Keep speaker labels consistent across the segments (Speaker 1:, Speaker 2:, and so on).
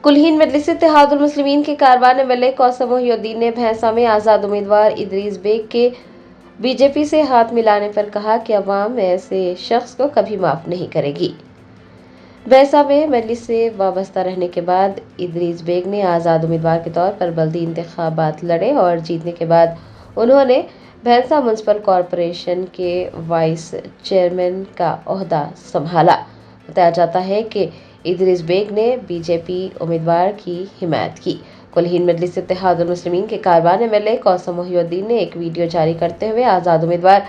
Speaker 1: कुलहीन मजलिस इत्तेहादुल मुस्लिमीन के कारवान मलिक कौसम मोहिउद्दीन ने भैंसा में आज़ाद उम्मीदवार इदरीस बेग के बीजेपी से हाथ मिलाने पर कहा कि अवाम ऐसे शख्स को कभी माफ नहीं करेगी। भैंसा में मजलिस से वाबस्ता रहने के बाद इदरीस बेग ने आज़ाद उम्मीदवार के तौर पर बल्दी इंतखाबात लड़े और जीतने के बाद उन्होंने भैंसा म्युनिसिपल कॉरपोरेशन के वाइस चेयरमैन का ओहदा संभाला। बताया जाता है कि इदरीस बेग ने बीजेपी उम्मीदवार की हिमायत की। कुलहीन मजलिस इत्तेहादुल मुस्लिमीन के कारवान एमएलए कौसम मोहिउद्दीन ने एक वीडियो जारी करते हुए आज़ाद उम्मीदवार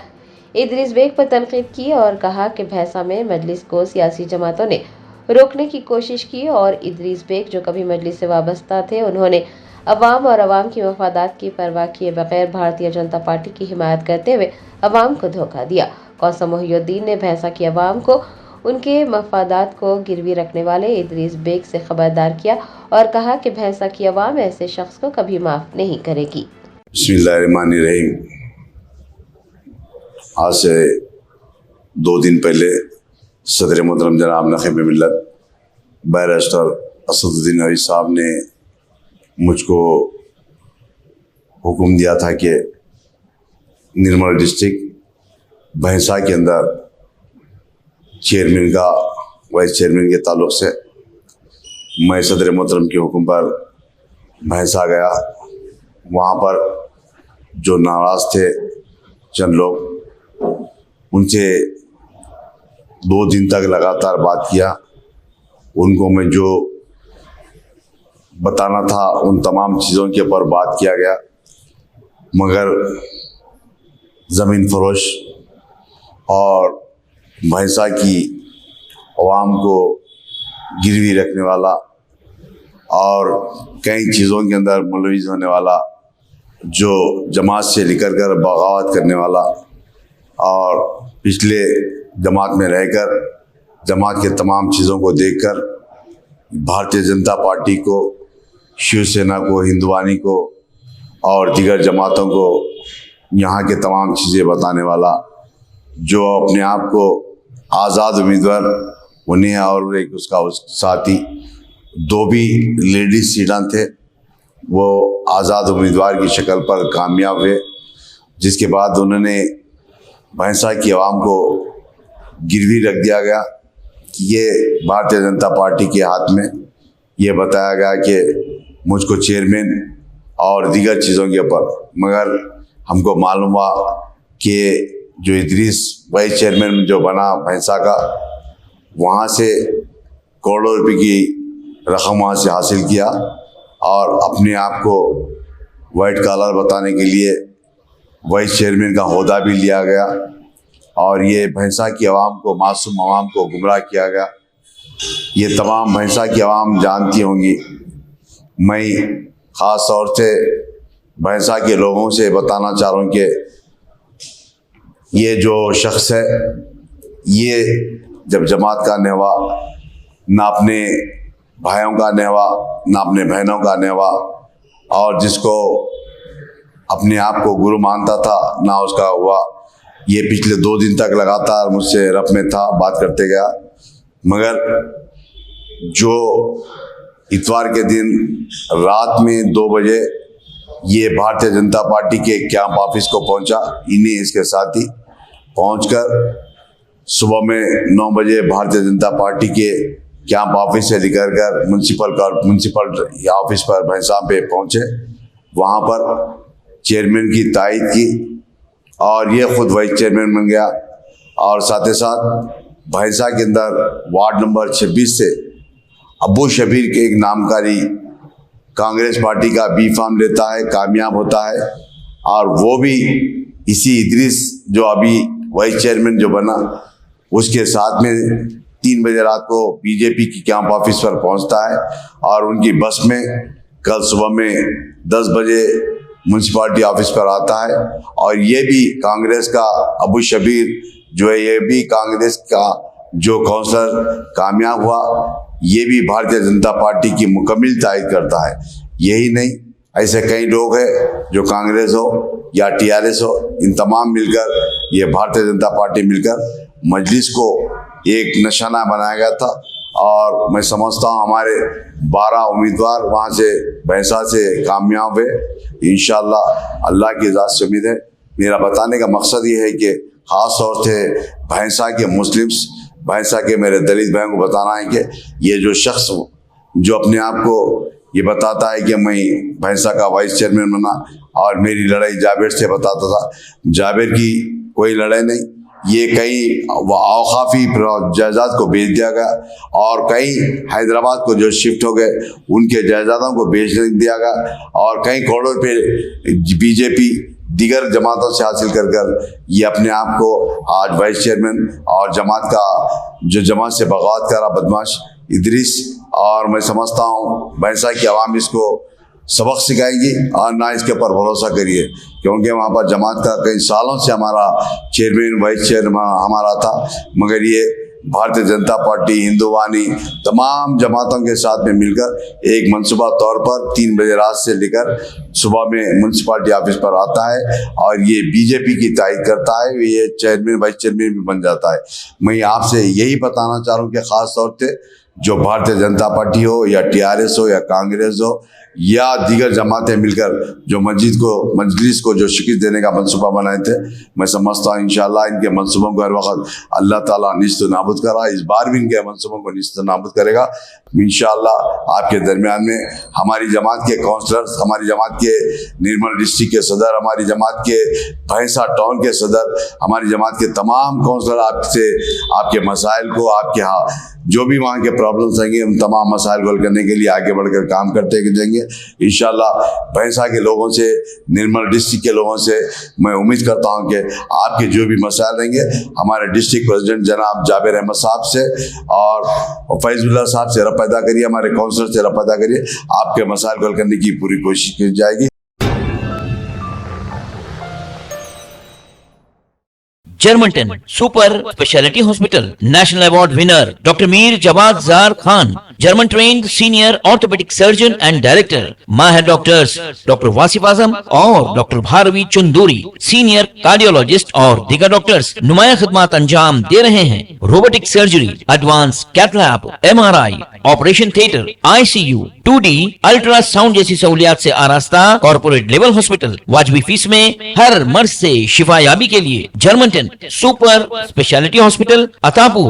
Speaker 1: इदरीस बेग पर तनकीद की और कहा कि भैंसा में मजलिस को सियासी जमातों ने रोकने की कोशिश की और इदरीस बेग जो कभी मजलिस से वाबस्ता थे, उन्होंने अवाम और अवाम की मफादात की परवाह किए बगैर भारतीय जनता पार्टी की हिमायत करते हुए अवाम को धोखा दिया। कौसम मोहिउद्दीन ने भैंसा की अवाम को उनके मफादात को गिरवी रखने वाले इदरीस बेग से खबरदार किया और कहा कि भैंसा की अवाम ऐसे शख्स को कभी माफ नहीं करेगी।
Speaker 2: बिस्मिल्लाहिर्रहमानिर्रहीम। आज से 2 दिन पहले सदर मोहतरम जनाब नखीब मिल्लत बैरिस्टर असदुद्दीन अवीस साहब ने मुझको हुक्म दिया था कि निर्मल डिस्ट्रिक्ट भैंसा के अंदर चेयरमैन का वाइस चेयरमैन के ताल्लुक़ से मैं सदर मोहतरम के हुक्म पर भैंसा गया। वहाँ पर जो नाराज़ थे चंद लोग, उनसे 2 दिन तक लगातार बात किया। उनको मैं जो बताना था उन तमाम चीज़ों के ऊपर बात किया गया, मगर ज़मीन फरोश और भैंसा की अवाम को गिरवी रखने वाला और कई चीज़ों के अंदर मुलविस होने वाला, जो जमात से निकल कर बगावत करने वाला और पिछले जमात में रहकर जमात के तमाम चीज़ों को देखकर भारतीय जनता पार्टी को, शिवसेना को, हिंदुवानी को और दीगर जमातों को यहाँ के तमाम चीज़ें बताने वाला, जो अपने आप को आज़ाद उम्मीदवार उन्हें और एक उसका साथी 2 भी लेडीज सीटां थे, वो आज़ाद उम्मीदवार की शक्ल पर कामयाब हुए, जिसके बाद उन्होंने भैंसा की आवाम को गिरवी रख दिया गया। ये भारतीय जनता पार्टी के हाथ में ये बताया गया कि मुझको चेयरमैन और दीगर चीज़ों के ऊपर, मगर हमको मालूम हुआ कि जो इदरीस वाइस चेयरमैन जो बना भैंसा का, वहाँ से करोड़ों रुपए की रकम वहाँ से हासिल किया और अपने आप को वाइट कॉलर बताने के लिए वाइस चेयरमैन का ओहदा भी लिया गया और ये भैंसा की आवाम को, मासूम आवाम को गुमराह किया गया। ये तमाम भैंसा की आवाम जानती होंगी। मैं ख़ास तौर से भैंसा के लोगों से बताना चाह रहा हूँ कि ये जो शख्स है, ये जब जमात का नेवा, ना अपने भाइयों का नेवा, ना अपने बहनों का नेवा, और जिसको अपने आप को गुरु मानता था ना उसका हुआ, ये पिछले 2 दिन तक लगातार मुझसे रफ में था, बात करते गया। मगर जो इतवार के दिन रात में 2 बजे ये भारतीय जनता पार्टी के कैंप ऑफिस को पहुंचा, इन्हीं इसके साथी पहुंचकर सुबह में 9 बजे भारतीय जनता पार्टी के कैंप ऑफिस से निकल कर म्यूनसिपल ऑफिस पर भैंसा पे पहुंचे। वहां पर चेयरमैन की तायद की और ये खुद वाइस चेयरमैन बन गया और साथ ही साथ भैंसा के अंदर वार्ड नंबर 26 से अबू शबीर के एक नामकारी कांग्रेस पार्टी का बी फार्म लेता है, कामयाब होता है, और वो भी इसी इदरीस जो अभी वाइस चेयरमैन जो बना, उसके साथ में 3 बजे रात को बीजेपी की कैंप ऑफिस पर पहुंचता है और उनकी बस में कल सुबह में 10 बजे म्यूनसिपालिटी ऑफिस पर आता है। और ये भी कांग्रेस का अबू शबीर जो है, ये भी कांग्रेस का जो काउंसलर कामयाब हुआ, ये भी भारतीय जनता पार्टी की मुकम्मल तायद करता है। यही नहीं, ऐसे कई लोग हैं जो कांग्रेस हो या टीआरएस हो, इन तमाम मिलकर, ये भारतीय जनता पार्टी मिलकर मजलिस को एक निशाना बनाया गया था और मैं समझता हूँ हमारे 12 उम्मीदवार वहाँ से भैंसा से कामयाब है इंशाअल्लाह। अल्लाह की ज़ात से उम्मीद है। मेरा बताने का मकसद ये है कि ख़ास तौर से भैंसा के मुस्लिम्स, भैंसा के मेरे दलित भाइयों को बताना है कि ये जो शख्स जो अपने आप को ये बताता है कि मैं भैंसा का वाइस चेयरमैन बना और मेरी लड़ाई जाबिर से बताता था, जाबिर की कोई लड़ाई नहीं। ये कई औकाफी जायदाद को बेच दिया गया और कई हैदराबाद को जो शिफ्ट हो गए उनके जायदादों को बेच दिया गया और कई करोड़ों रुपये बीजेपी दीगर जमातों से हासिल कर कर ये अपने आप को आज वाइस चेयरमैन और जमात का जो जमात से बगावत करा बदमाश इदरीस, और मैं समझता हूँ भैंसा की आवाम इसको सबक सिखाएगी और ना इसके ऊपर भरोसा करिए, क्योंकि वहाँ पर जमात का कई सालों से हमारा चेयरमैन वाइस चेयरमैन हमारा था, मगर ये भारतीय जनता पार्टी, हिंदुवानी तमाम जमातों के साथ में मिलकर एक मनसूबा तौर पर 3 बजे रात से लेकर सुबह में म्यूनसिपालिटी ऑफिस पर आता है और ये बीजेपी की तायद करता है, ये चेयरमैन वाइस चेयरमैन भी बन जाता है। मैं आपसे यही बताना चाह रहा हूँ कि ख़ास तौर से जो भारतीय जनता पार्टी हो या TRS हो या कांग्रेस हो या दीगर जमातें मिलकर जो मजलिस को जो शिकस्त देने का मंसूबा बनाए थे, मैं समझता हूँ इंशाअल्लाह इनके मंसूबों को हर वक्त अल्लाह ताला निस्त नाबूद करा, इस बार भी इनके मंसूबों को निस्त नाबूद करेगा इंशाअल्लाह। आपके दरमियान में हमारी जमात के काउंसलर्स, हमारी जमात के निर्मल डिस्ट्रिक्ट के सदर, हमारी जमात के भैंसा टाउन के सदर, हमारी जमात के तमाम काउंसलर आपसे आपके मसाइल को, आपके जो भी वहाँ के प्रॉब्लम्स आएंगे उन तमाम मसाइल को हल करने के लिए आगे बढ़कर काम करते जाएंगे इंशाअल्लाह। भैंसा के लोगों से, निर्मल डिस्ट्रिक्ट के लोगों से मैं उम्मीद करता हूँ कि आपके जो भी मसाइल रहेंगे हमारे डिस्ट्रिक्ट प्रेसिडेंट जनाब जाबिर अहमद साहब से और फैजुल्लाह साहब से रब्ता अदा करिए, हमारे काउंसलर से रब्ता अदा करिए, आपके मसाइल को हल करने की पूरी कोशिश की जाएगी।
Speaker 3: Germanten super speciality hospital, national award winner doctor Mir Jawad Zar Khan, German trained senior orthopaedic surgeon and director, माहिर डॉक्टर्स डॉक्टर वासिफ आजम और doctor Bharavi Chanduri, senior cardiologist और दीगर डॉक्टर्स नुमाया खिदमत अंजाम दे रहे हैं। Robotic surgery, advance cath lab, MRI, operation theatre, ICU, 2D ultrasound जैसी सहूलियात से आरास्ता कॉर्पोरेट लेवल हॉस्पिटल, वाजबी फीस में हर मर्ज से शिफायाबी के लिए Germanton super speciality hospital, Attapur,